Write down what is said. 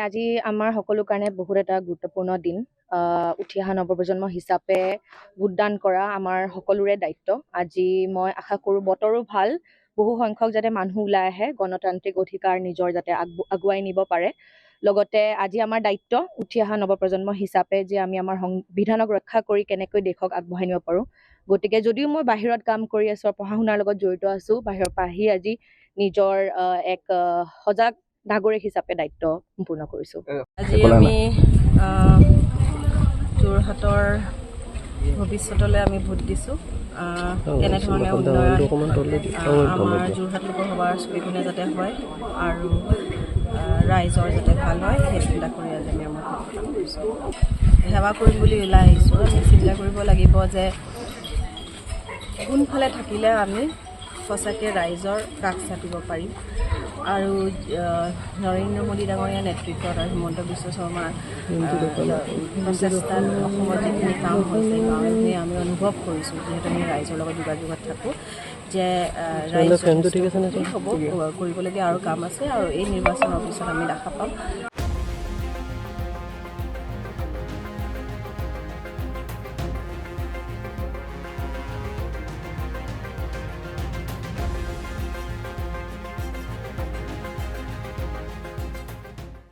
আজি আমাৰ সকলো কাৰণে বহুত এটা গুৰুত্বপূৰ্ণ দিন। উঠি অহা নৱপ্ৰজন্ম হিচাপে ভোটদান কৰা আমাৰ সকলোৰে দায়িত্ব। আজি মই আশা কৰোঁ বতৰো ভাল, বহু সংখ্যক যাতে মানুহ ওলাই আহে, গণতান্ত্ৰিক অধিকাৰ নিজৰ যাতে আগুৱাই নিব পাৰে। লগতে আজি আমাৰ দায়িত্ব উঠি অহা নৱপ্ৰজন্ম হিচাপে যে আমি আমাৰ সংবিধানক ৰক্ষা কৰি কেনেকৈ দেশক আগবঢ়াই নিব পাৰোঁ। গতিকে যদিও মই বাহিৰত কাম কৰি আছোঁ, পঢ়া শুনাৰ লগত জড়িত আছোঁ, বাহিৰৰ পৰা আহি আজি নিজৰ এক সজাগ নাগৰিক হিচাপে দায়িত্ব সম্পূৰ্ণ কৰিছোঁ। আজি আমি যোৰহাটৰ ভৱিষ্যতলৈ আমি ভোট দিছোঁ। কেনেধৰণে উন্নয়ন আমাৰ যোৰহাট লোকসভাৰ ছবিখনে যাতে হয় আৰু ৰাইজৰ যাতে ভাল হয় সেই চিন্তা কৰি আজি আমি আমাৰ ভোট প্ৰদান কৰিছোঁ। সেৱা কৰিম বুলি ওলাই আহিছোঁ। আমি চিন্তা কৰিব লাগিব যে কোনফালে থাকিলে আমি সঁচাকৈ ৰাইজৰ কাষ চাপিব পাৰিম আৰু নৰেন্দ্ৰ মোদী ডাঙৰীয়া নেতৃত্বত আৰু হিমন্ত বিশ্ব শৰ্মাৰ প্ৰচেষ্টাত অসমত যিখিনি কাম হৈছে গাঁৱে আমি অনুভৱ কৰিছোঁ, যিহেতু আমি ৰাইজৰ লগত যোগাযোগত থাকোঁ, যে ৰাইজ হ'ব কৰিবলগীয়া আৰু কাম আছে আৰু এই নিৰ্বাচনৰ পিছত আমি দেখা পাম।